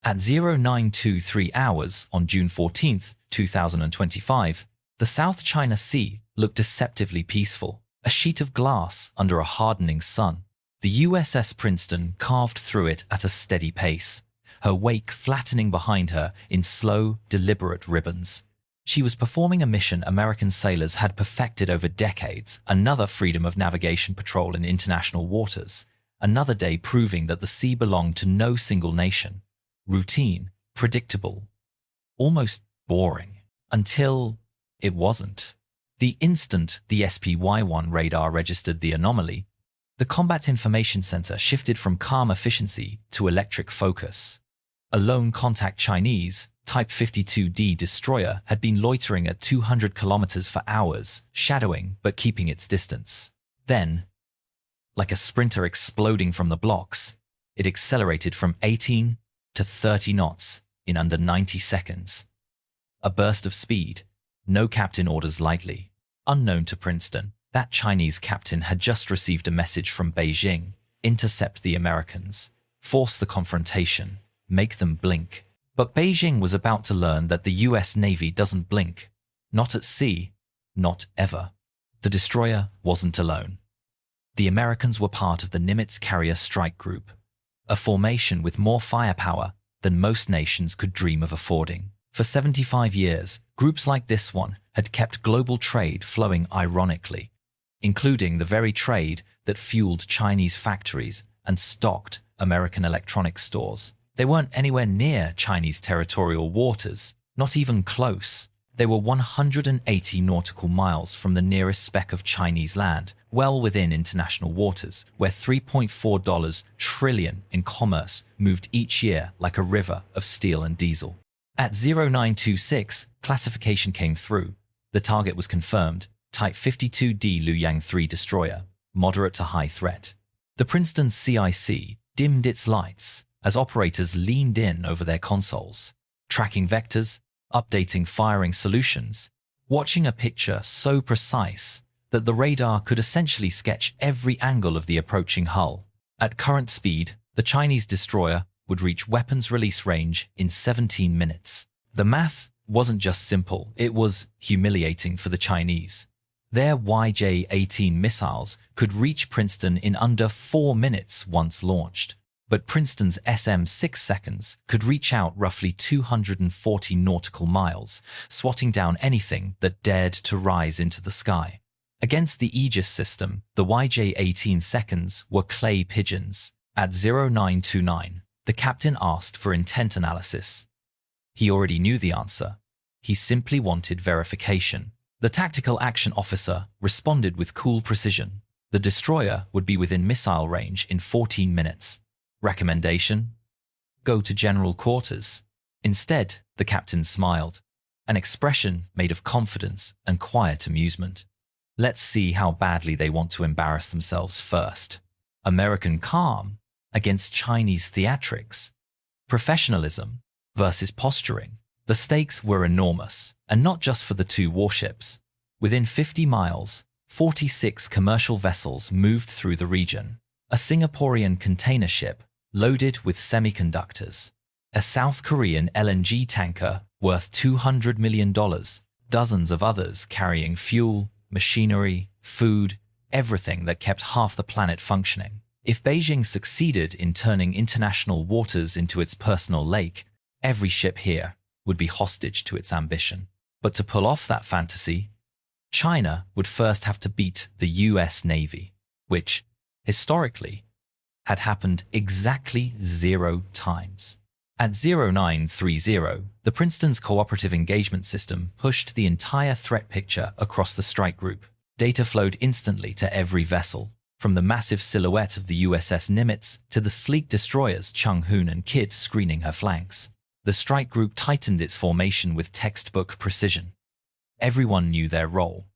At 0923 hours on June 14, 2025, the South China Sea looked deceptively peaceful, a sheet of glass under a hardening sun. The USS Princeton carved through it at a steady pace, her wake flattening behind her in slow, deliberate ribbons. She was performing a mission American sailors had perfected over decades, another freedom of navigation patrol in international waters, another day proving that the sea belonged to no single nation. Routine, predictable, almost boring, until it wasn't. The instant the SPY-1 radar registered the anomaly, the Combat Information Center shifted from calm efficiency to electric focus. A lone contact Chinese Type 52D destroyer had been loitering at 200 kilometers for hours, shadowing but keeping its distance. Then, like a sprinter exploding from the blocks, it accelerated from 18 to 30 knots in under 90 seconds. A burst of speed, no captain orders lightly. Unknown to Princeton, that Chinese captain had just received a message from Beijing: intercept the Americans, force the confrontation, make them blink. But Beijing was about to learn that the US Navy doesn't blink. Not at sea, not ever. The destroyer wasn't alone. The Americans were part of the Nimitz Carrier Strike Group, a formation with more firepower than most nations could dream of affording. For 75 years, groups like this one had kept global trade flowing ironically, including the very trade that fueled Chinese factories and stocked American electronics stores. They weren't anywhere near Chinese territorial waters, not even close. They were 180 nautical miles from the nearest speck of Chinese land, well within international waters, where $3.4 trillion in commerce moved each year like a river of steel and diesel. At 0926, classification came through. The target was confirmed: Type 52D Luoyang 3 destroyer, moderate to high threat. The Princeton CIC dimmed its lights as operators leaned in over their consoles, tracking vectors, updating firing solutions, watching a picture so precise that the radar could essentially sketch every angle of the approaching hull. At current speed, the Chinese destroyer would reach weapons release range in 17 minutes. The math wasn't just simple, it was humiliating for the Chinese. Their YJ-18 missiles could reach Princeton in under 4 minutes once launched. But Princeton's SM-6 seconds could reach out roughly 240 nautical miles, swatting down anything that dared to rise into the sky. Against the Aegis system, the YJ-18 seconds were clay pigeons. At 0929, the captain asked for intent analysis. He already knew the answer. He simply wanted verification. The tactical action officer responded with cool precision. The destroyer would be within missile range in 14 minutes. Recommendation? Go to general quarters. Instead, the captain smiled, an expression made of confidence and quiet amusement. Let's see how badly they want to embarrass themselves first. American calm against Chinese theatrics. Professionalism versus posturing. The stakes were enormous, and not just for the two warships. Within 50 miles, 46 commercial vessels moved through the region. A Singaporean container ship loaded with semiconductors, a South Korean LNG tanker worth $200 million, dozens of others carrying fuel, machinery, food, everything that kept half the planet functioning. If Beijing succeeded in turning international waters into its personal lake, every ship here would be hostage to its ambition. But to pull off that fantasy, China would first have to beat the US Navy, which, historically, had happened exactly 0 times. At 0930, the Princeton's cooperative engagement system pushed the entire threat picture across the strike group. Data flowed instantly to every vessel, from the massive silhouette of the USS Nimitz to the sleek destroyers Chung-Hoon and Kidd screening her flanks. The strike group tightened its formation with textbook precision. Everyone knew their role.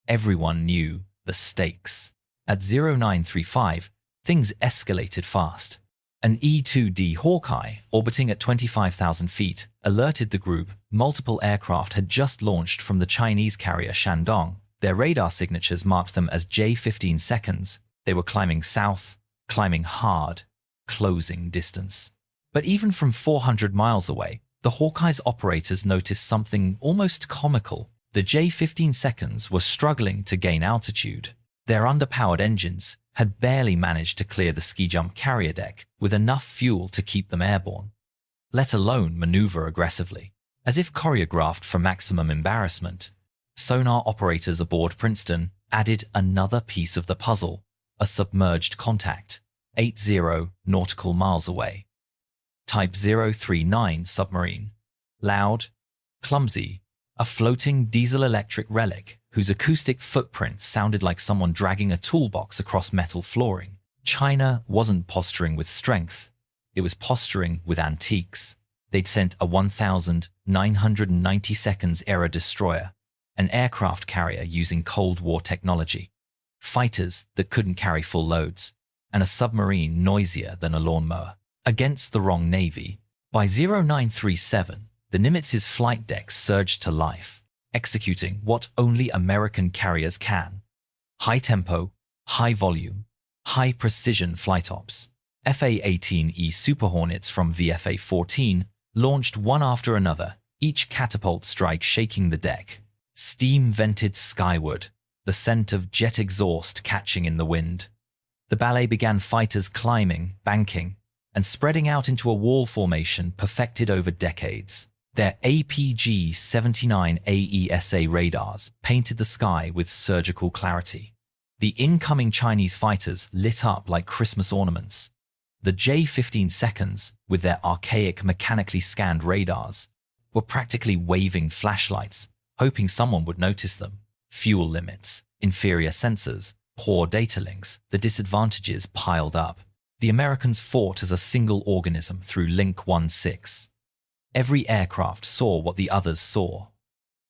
Everyone knew the stakes. At 0935, things escalated fast. An E-2D Hawkeye, orbiting at 25,000 feet, alerted the group multiple aircraft had just launched from the Chinese carrier Shandong. Their radar signatures marked them as J-15 seconds. They were climbing south, climbing hard, closing distance. But even from 400 miles away, the Hawkeye's operators noticed something almost comical. The J-15 seconds were struggling to gain altitude. Their underpowered engines had barely managed to clear the ski-jump carrier deck with enough fuel to keep them airborne, let alone maneuver aggressively. As if choreographed for maximum embarrassment, sonar operators aboard Princeton added another piece of the puzzle, a submerged contact, 80 nautical miles away. Type 039 submarine. Loud, clumsy, a floating diesel-electric relic whose acoustic footprint sounded like someone dragging a toolbox across metal flooring. China wasn't posturing with strength, it was posturing with antiques. They'd sent a 1,990 seconds era destroyer, an aircraft carrier using Cold War technology, fighters that couldn't carry full loads, and a submarine noisier than a lawnmower. Against the wrong navy, by 0937, the Nimitz's flight deck surged to life, executing what only American carriers can: high tempo, high volume, high precision flight ops. FA-18E Super Hornets from VFA-14 launched one after another, each catapult strike shaking the deck. Steam vented skyward, the scent of jet exhaust catching in the wind. The ballet began fighters climbing, banking, and spreading out into a wall formation perfected over decades. Their APG-79 AESA radars painted the sky with surgical clarity. The incoming Chinese fighters lit up like Christmas ornaments. The J-15 seconds, with their archaic mechanically scanned radars, were practically waving flashlights, hoping someone would notice them. Fuel limits, inferior sensors, poor data links, the disadvantages piled up. The Americans fought as a single organism through Link 16. Every aircraft saw what the others saw.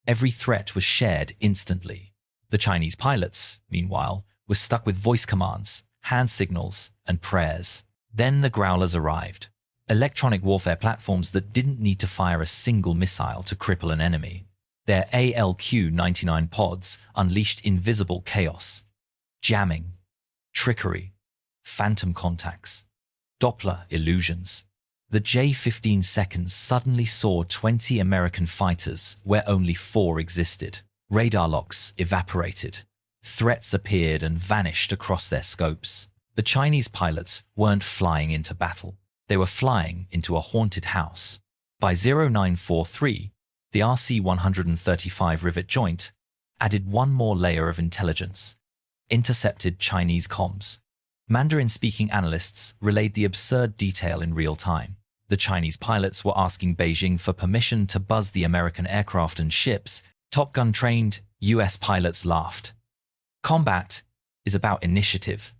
Every threat was shared instantly. The Chinese pilots, meanwhile, were stuck with voice commands, hand signals, and prayers. Then the Growlers arrived, electronic warfare platforms that didn't need to fire a single missile to cripple an enemy. Their ALQ-99 pods unleashed invisible chaos. Jamming, trickery, phantom contacts, Doppler illusions. The J-15 seconds suddenly saw 20 American fighters where only 4 existed. Radar locks evaporated. Threats appeared and vanished across their scopes. The Chinese pilots weren't flying into battle. They were flying into a haunted house. By 0943, the RC-135 rivet joint added one more layer of intelligence. Intercepted Chinese comms. Mandarin-speaking analysts relayed the absurd detail in real time. The Chinese pilots were asking Beijing for permission to buzz the American aircraft and ships. Top Gun-trained US pilots laughed. Combat is about initiative.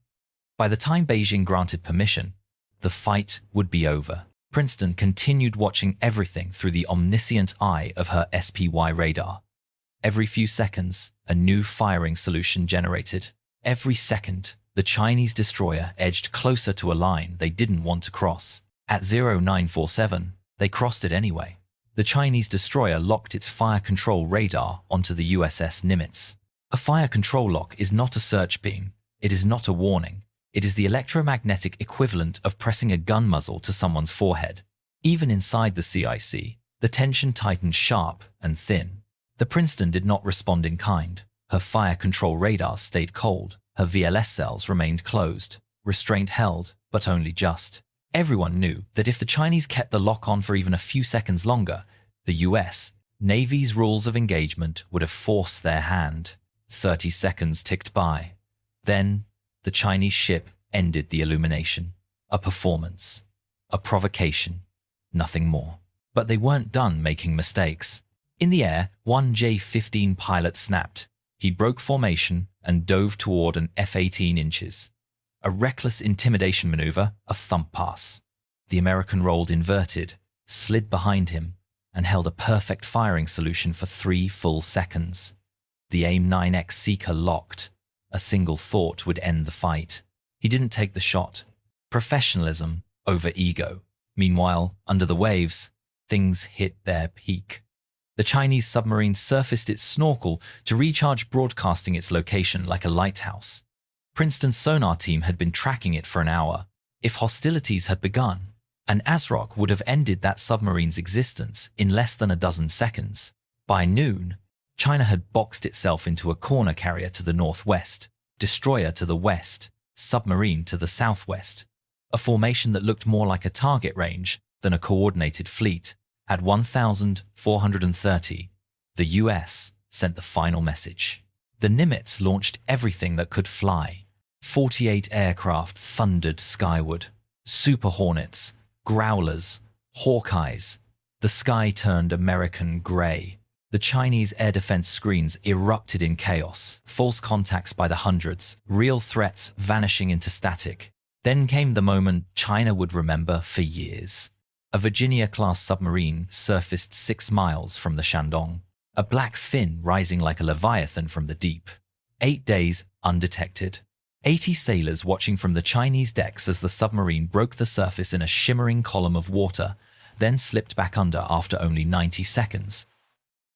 By the time Beijing granted permission, the fight would be over. Princeton continued watching everything through the omniscient eye of her SPY radar. Every few seconds, a new firing solution generated. Every second, the Chinese destroyer edged closer to a line they didn't want to cross. At 0947, they crossed it anyway. The Chinese destroyer locked its fire control radar onto the USS Nimitz. A fire control lock is not a search beam. It is not a warning. It is the electromagnetic equivalent of pressing a gun muzzle to someone's forehead. Even inside the CIC, the tension tightened sharp and thin. The Princeton did not respond in kind. Her fire control radar stayed cold. Her VLS cells remained closed. Restraint held, but only just. Everyone knew that if the Chinese kept the lock on for even a few seconds longer, the US Navy's rules of engagement would have forced their hand. 30 seconds ticked by. Then, the Chinese ship ended the illumination. A performance. A provocation. Nothing more. But they weren't done making mistakes. In the air, one J-15 pilot snapped. He broke formation and dove toward an F-18 inches. A reckless intimidation maneuver, a thump pass. The American rolled inverted, slid behind him, and held a perfect firing solution for 3 full seconds. The AIM-9X seeker locked. A single thought would end the fight. He didn't take the shot. Professionalism over ego. Meanwhile, under the waves, things hit their peak. The Chinese submarine surfaced its snorkel to recharge, broadcasting its location like a lighthouse. Princeton's sonar team had been tracking it for an hour. If hostilities had begun, An ASROC would have ended that submarine's existence in less than a dozen seconds. By noon, China had boxed itself into a corner carrier to the northwest, destroyer to the west, submarine to the southwest, a formation that looked more like a target range than a coordinated fleet. At 1,430, the US sent the final message. The Nimitz launched everything that could fly. 48 aircraft thundered skyward. Super Hornets, Growlers, Hawkeyes. The sky turned American gray. The Chinese air defense screens erupted in chaos. False contacts by the hundreds, real threats vanishing into static. Then came the moment China would remember for years. A Virginia-class submarine surfaced 6 miles from the Shandong, a black fin rising like a leviathan from the deep. 8 days undetected. 80 sailors watching from the Chinese decks as the submarine broke the surface in a shimmering column of water, then slipped back under after only 90 seconds.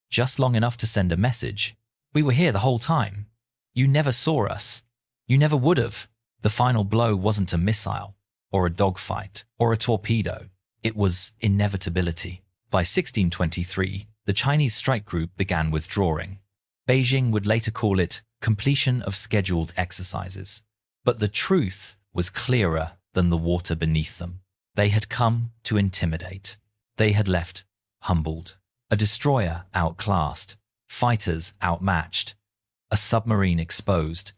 Just long enough to send a message. We were here the whole time. You never saw us. You never would have. The final blow wasn't a missile, or a dogfight, or a torpedo. It was inevitability. By 1623, the Chinese strike group began withdrawing. Beijing would later call it completion of scheduled exercises. But the truth was clearer than the water beneath them. They had come to intimidate. They had left humbled. A destroyer outclassed, fighters outmatched, a submarine exposed,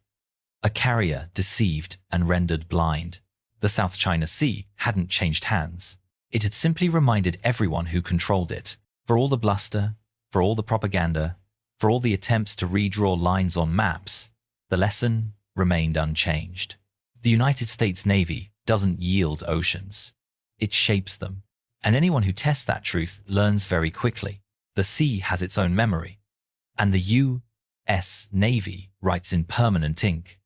a carrier deceived and rendered blind. The South China Sea hadn't changed hands. It had simply reminded everyone who controlled it, for all the bluster, for all the propaganda, for all the attempts to redraw lines on maps, the lesson remained unchanged. The United States Navy doesn't yield oceans. It shapes them. And anyone who tests that truth learns very quickly. The sea has its own memory. And the U.S. Navy writes in permanent ink.